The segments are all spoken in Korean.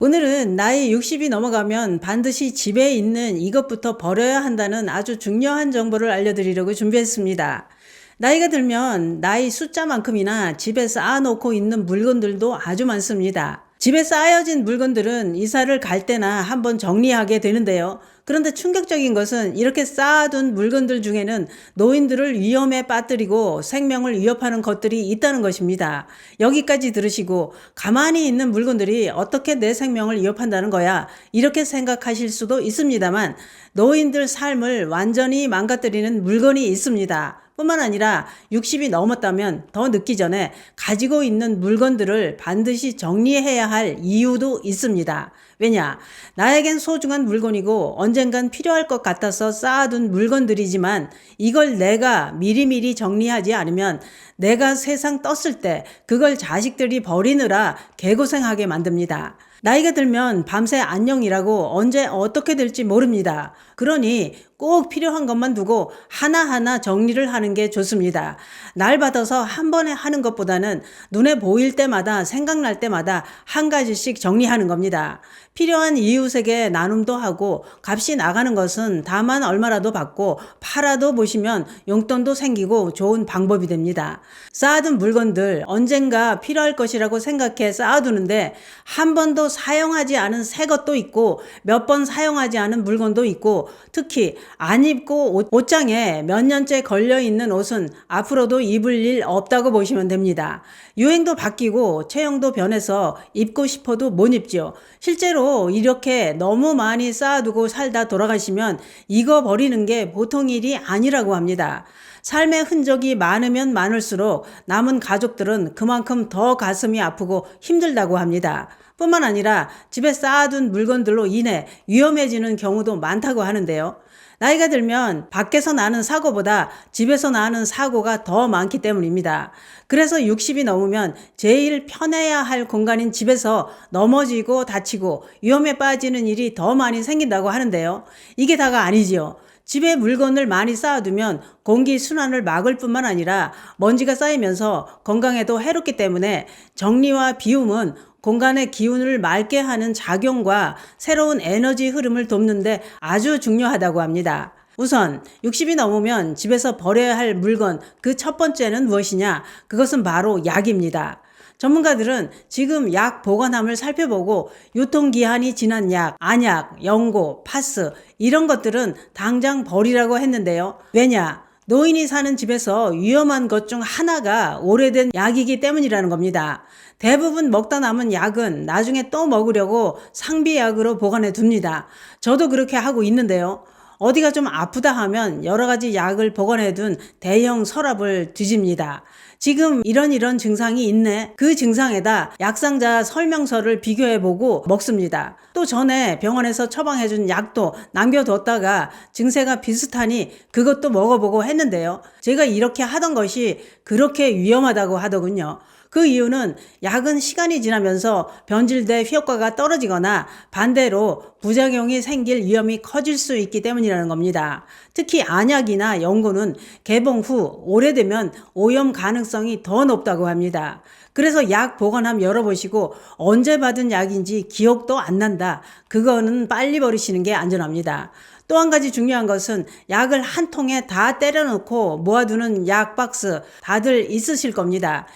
오늘은 나이 60이 넘어가면 반드시 집에 있는 이것부터 버려야 한다는 아주 중요한 정보를 알려드리려고 준비했습니다. 나이가 들면 나이 숫자만큼이나 집에 쌓아놓고 있는 물건들도 아주 많습니다. 집에 쌓여진 물건들은 이사를 갈 때나 한번 정리하게 되는데요. 그런데 충격적인 것은 이렇게 쌓아둔 물건들 중에는 노인들을 위험에 빠뜨리고 생명을 위협하는 것들이 있다는 것입니다. 여기까지 들으시고 가만히 있는 물건들이 어떻게 내 생명을 위협한다는 거야? 이렇게 생각하실 수도 있습니다만 노인들 삶을 완전히 망가뜨리는 물건이 있습니다. 뿐만 아니라 60이 넘었다면 더 늦기 전에 가지고 있는 물건들을 반드시 정리해야 할 이유도 있습니다. 왜냐? 나에겐 소중한 물건이고 언젠간 필요할 것 같아서 쌓아둔 물건들이지만 이걸 내가 미리미리 정리하지 않으면 내가 세상 떴을 때 그걸 자식들이 버리느라 개고생하게 만듭니다. 나이가 들면 밤새 안녕이라고 언제 어떻게 될지 모릅니다. 그러니 꼭 필요한 것만 두고 하나하나 정리를 하는 게 좋습니다. 날 받아서 한 번에 하는 것보다는 눈에 보일 때마다 생각날 때마다 한 가지씩 정리하는 겁니다. 필요한 이웃에게 나눔도 하고 값이 나가는 것은 다만 얼마라도 받고 팔아도 보시면 용돈도 생기고 좋은 방법이 됩니다. 쌓아둔 물건들 언젠가 필요할 것이라고 생각해 쌓아두는데 한 번도 사용하지 않은 새 것도 있고 몇 번 사용하지 않은 물건도 있고 특히 안 입고 옷장에 몇 년째 걸려있는 옷은 앞으로도 입을 일 없다고 보시면 됩니다. 유행도 바뀌고 체형도 변해서 입고 싶어도 못 입죠. 실제로 이렇게 너무 많이 쌓아두고 살다 돌아가시면 이거 버리는 게 보통 일이 아니라고 합니다. 삶의 흔적이 많으면 많을수록 남은 가족들은 그만큼 더 가슴이 아프고 힘들다고 합니다. 뿐만 아니라 집에 쌓아둔 물건들로 인해 위험해지는 경우도 많다고 하는데요. 나이가 들면 밖에서 나는 사고보다 집에서 나는 사고가 더 많기 때문입니다. 그래서 60이 넘으면 제일 편해야 할 공간인 집에서 넘어지고 다치고 위험에 빠지는 일이 더 많이 생긴다고 하는데요. 이게 다가 아니지요. 집에 물건을 많이 쌓아두면 공기 순환을 막을 뿐만 아니라 먼지가 쌓이면서 건강에도 해롭기 때문에 정리와 비움은 공간의 기운을 맑게 하는 작용과 새로운 에너지 흐름을 돕는데 아주 중요하다고 합니다. 우선 60이 넘으면 집에서 버려야 할 물건 그 첫 번째는 무엇이냐? 그것은 바로 약입니다. 전문가들은 지금 약 보관함을 살펴보고 유통기한이 지난 약, 안약, 연고, 파스 이런 것들은 당장 버리라고 했는데요. 왜냐? 노인이 사는 집에서 위험한 것 중 하나가 오래된 약이기 때문이라는 겁니다. 대부분 먹다 남은 약은 나중에 또 먹으려고 상비약으로 보관해 둡니다. 저도 그렇게 하고 있는데요. 어디가 좀 아프다 하면 여러 가지 약을 보관해 둔 대형 서랍을 뒤집니다. 지금 이런 증상이 있네. 그 증상에다 약상자 설명서를 비교해보고 먹습니다. 또 전에 병원에서 처방해준 약도 남겨뒀다가 증세가 비슷하니 그것도 먹어보고 했는데요. 제가 이렇게 하던 것이 그렇게 위험하다고 하더군요. 그 이유는 약은 시간이 지나면서 변질돼 효과가 떨어지거나 반대로 부작용이 생길 위험이 커질 수 있기 때문이라는 겁니다. 특히 안약이나 연고는 개봉 후 오래되면 오염 가능성이 더 높다고 합니다. 그래서 약 보관함 열어보시고 언제 받은 약인지 기억도 안 난다. 그거는 빨리 버리시는 게 안전합니다. 또 한 가지 중요한 것은 약을 한 통에 다 때려놓고 모아두는 약 박스 다들 있으실 겁니다.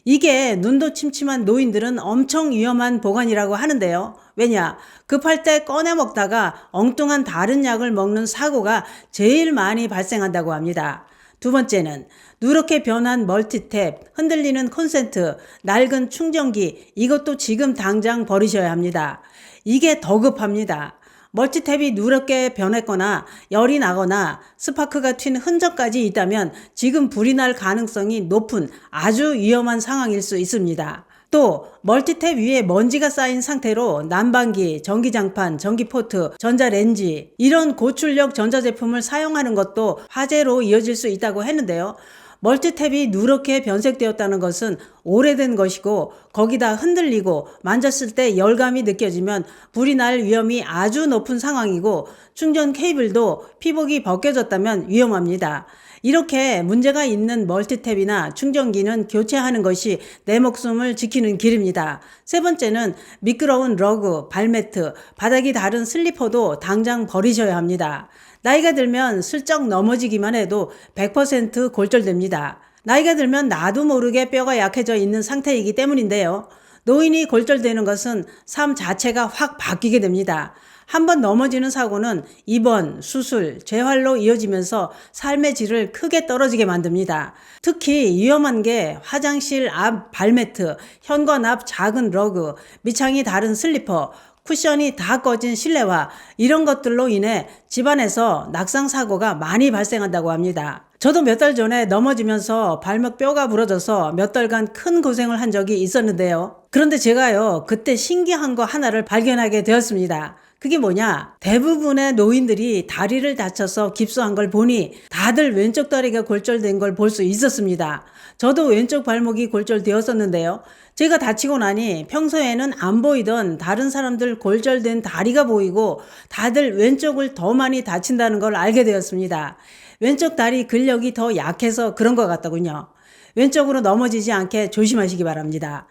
이게 눈도 침침한 노인들은 엄청 위험한 보관이라고 하는데요. 왜냐? 급할 때 꺼내 먹다가 엉뚱한 다른 약을 먹는 사고가 제일 많이 발생한다고 합니다. 두 번째는 누렇게 변한 멀티탭, 흔들리는 콘센트, 낡은 충전기 이것도 지금 당장 버리셔야 합니다. 이게 더 급합니다. 멀티탭이 누렇게 변했거나 열이 나거나 스파크가 튄 흔적까지 있다면 지금 불이 날 가능성이 높은 아주 위험한 상황일 수 있습니다. 또 멀티탭 위에 먼지가 쌓인 상태로 난방기, 전기장판, 전기포트, 전자레인지 이런 고출력 전자제품을 사용하는 것도 화재로 이어질 수 있다고 했는데요. 멀티탭이 누렇게 변색되었다는 것은 오래된 것이고 거기다 흔들리고 만졌을 때 열감이 느껴지면 불이 날 위험이 아주 높은 상황이고 충전 케이블도 피복이 벗겨졌다면 위험합니다. 이렇게 문제가 있는 멀티탭이나 충전기는 교체하는 것이 내 목숨을 지키는 길입니다. 세 번째는 미끄러운 러그, 발매트, 바닥이 다른 슬리퍼도 당장 버리셔야 합니다. 나이가 들면 슬쩍 넘어지기만 해도 100% 골절됩니다. 나이가 들면 나도 모르게 뼈가 약해져 있는 상태이기 때문인데요. 노인이 골절되는 것은 삶 자체가 확 바뀌게 됩니다. 한번 넘어지는 사고는 입원, 수술, 재활로 이어지면서 삶의 질을 크게 떨어지게 만듭니다. 특히 위험한 게 화장실 앞 발매트, 현관 앞 작은 러그, 밑창이 다른 슬리퍼, 쿠션이 다 꺼진 실내화, 이런 것들로 인해 집안에서 낙상 사고가 많이 발생한다고 합니다. 저도 몇 달 전에 넘어지면서 발목 뼈가 부러져서 몇 달간 큰 고생을 한 적이 있었는데요. 그런데 제가요, 그때 신기한 거 하나를 발견하게 되었습니다. 그게 뭐냐? 대부분의 노인들이 다리를 다쳐서 깁스한 걸 보니 다들 왼쪽 다리가 골절된 걸 볼 수 있었습니다. 저도 왼쪽 발목이 골절되었었는데요. 제가 다치고 나니 평소에는 안 보이던 다른 사람들 골절된 다리가 보이고 다들 왼쪽을 더 많이 다친다는 걸 알게 되었습니다. 왼쪽 다리 근력이 더 약해서 그런 것 같더군요. 왼쪽으로 넘어지지 않게 조심하시기 바랍니다.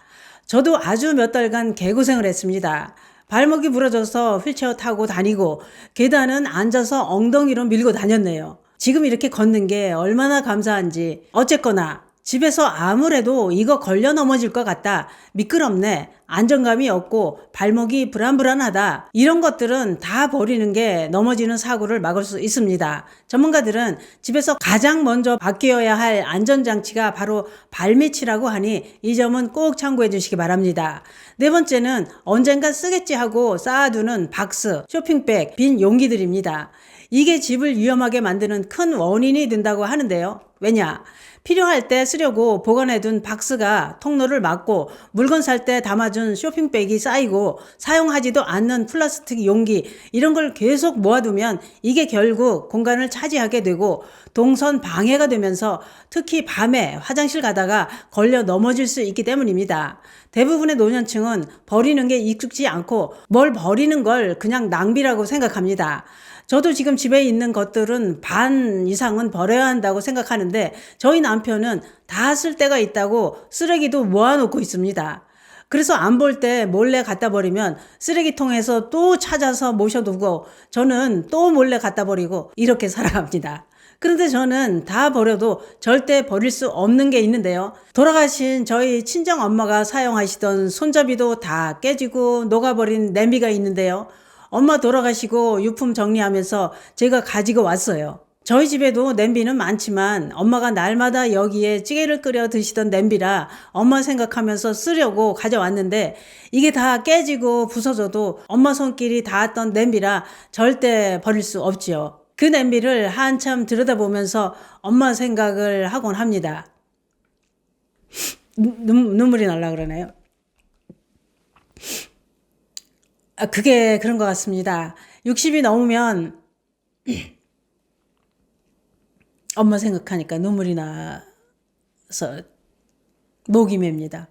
저도 아주 몇 달간 개고생을 했습니다. 발목이 부러져서 휠체어 타고 다니고 계단은 앉아서 엉덩이로 밀고 다녔네요. 지금 이렇게 걷는 게 얼마나 감사한지. 어쨌거나 집에서 아무래도 이거 걸려 넘어질 것 같다, 미끄럽네, 안정감이 없고 발목이 불안불안하다, 이런 것들은 다 버리는 게 넘어지는 사고를 막을 수 있습니다. 전문가들은 집에서 가장 먼저 바뀌어야 할 안전장치가 바로 발밑이라고 하니 이 점은 꼭 참고해 주시기 바랍니다. 네 번째는 언젠가 쓰겠지 하고 쌓아두는 박스, 쇼핑백, 빈 용기들입니다. 이게 집을 위험하게 만드는 큰 원인이 된다고 하는데요. 왜냐? 필요할 때 쓰려고 보관해둔 박스가 통로를 막고 물건 살 때 담아준 쇼핑백이 쌓이고 사용하지도 않는 플라스틱 용기, 이런 걸 계속 모아두면 이게 결국 공간을 차지하게 되고 동선 방해가 되면서 특히 밤에 화장실 가다가 걸려 넘어질 수 있기 때문입니다. 대부분의 노년층은 버리는 게 익숙지 않고 뭘 버리는 걸 그냥 낭비라고 생각합니다. 저도 지금 집에 있는 것들은 반 이상은 버려야 한다고 생각하는데 저희 남편은 다 쓸 때가 있다고 쓰레기도 모아놓고 있습니다. 그래서 안 볼 때 몰래 갖다 버리면 쓰레기통에서 또 찾아서 모셔두고 저는 또 몰래 갖다 버리고 이렇게 살아갑니다. 그런데 저는 다 버려도 절대 버릴 수 없는 게 있는데요. 돌아가신 저희 친정 엄마가 사용하시던 손잡이도 다 깨지고 녹아버린 냄비가 있는데요. 엄마 돌아가시고 유품 정리하면서 제가 가지고 왔어요. 저희 집에도 냄비는 많지만 엄마가 날마다 여기에 찌개를 끓여 드시던 냄비라 엄마 생각하면서 쓰려고 가져왔는데 이게 다 깨지고 부서져도 엄마 손길이 닿았던 냄비라 절대 버릴 수 없지요. 그 냄비를 한참 들여다보면서 엄마 생각을 하곤 합니다. 눈물이 날라 그러네요. 그게 그런 것 같습니다. 60이 넘으면 엄마 생각하니까 눈물이 나서 목이 맵니다.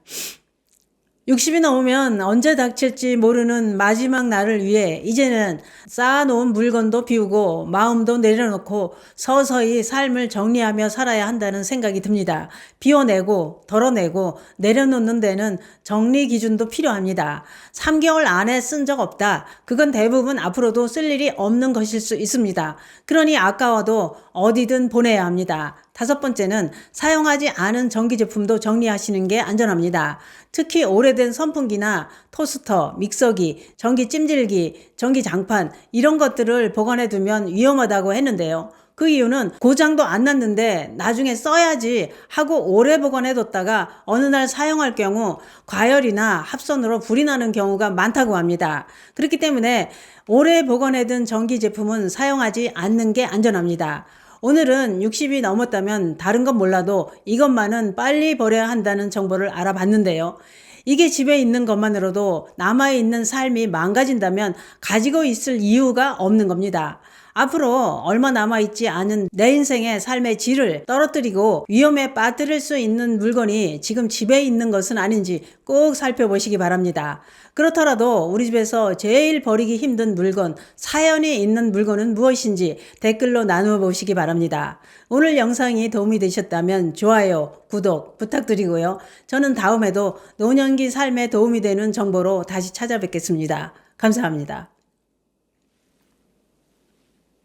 60이 넘으면 언제 닥칠지 모르는 마지막 날을 위해 이제는 쌓아놓은 물건도 비우고 마음도 내려놓고 서서히 삶을 정리하며 살아야 한다는 생각이 듭니다. 비워내고 덜어내고 내려놓는 데는 정리 기준도 필요합니다. 3개월 안에 쓴 적 없다. 그건 대부분 앞으로도 쓸 일이 없는 것일 수 있습니다. 그러니 아까워도 어디든 보내야 합니다. 다섯 번째는 사용하지 않은 전기 제품도 정리하시는 게 안전합니다. 특히 오래된 선풍기나 토스터, 믹서기, 전기 찜질기, 전기 장판, 이런 것들을 보관해 두면 위험하다고 했는데요. 그 이유는 고장도 안 났는데 나중에 써야지 하고 오래 보관해 뒀다가 어느 날 사용할 경우 과열이나 합선으로 불이 나는 경우가 많다고 합니다. 그렇기 때문에 오래 보관해둔 전기 제품은 사용하지 않는 게 안전합니다. 오늘은 60이 넘었다면 다른 건 몰라도 이것만은 빨리 버려야 한다는 정보를 알아봤는데요. 이게 집에 있는 것만으로도 남아있는 삶이 망가진다면 가지고 있을 이유가 없는 겁니다. 앞으로 얼마 남아있지 않은 내 인생의 삶의 질을 떨어뜨리고 위험에 빠뜨릴 수 있는 물건이 지금 집에 있는 것은 아닌지 꼭 살펴보시기 바랍니다. 그렇더라도 우리 집에서 제일 버리기 힘든 물건, 사연이 있는 물건은 무엇인지 댓글로 나누어 보시기 바랍니다. 오늘 영상이 도움이 되셨다면 좋아요, 구독 부탁드리고요. 저는 다음에도 노년기 삶에 도움이 되는 정보로 다시 찾아뵙겠습니다. 감사합니다.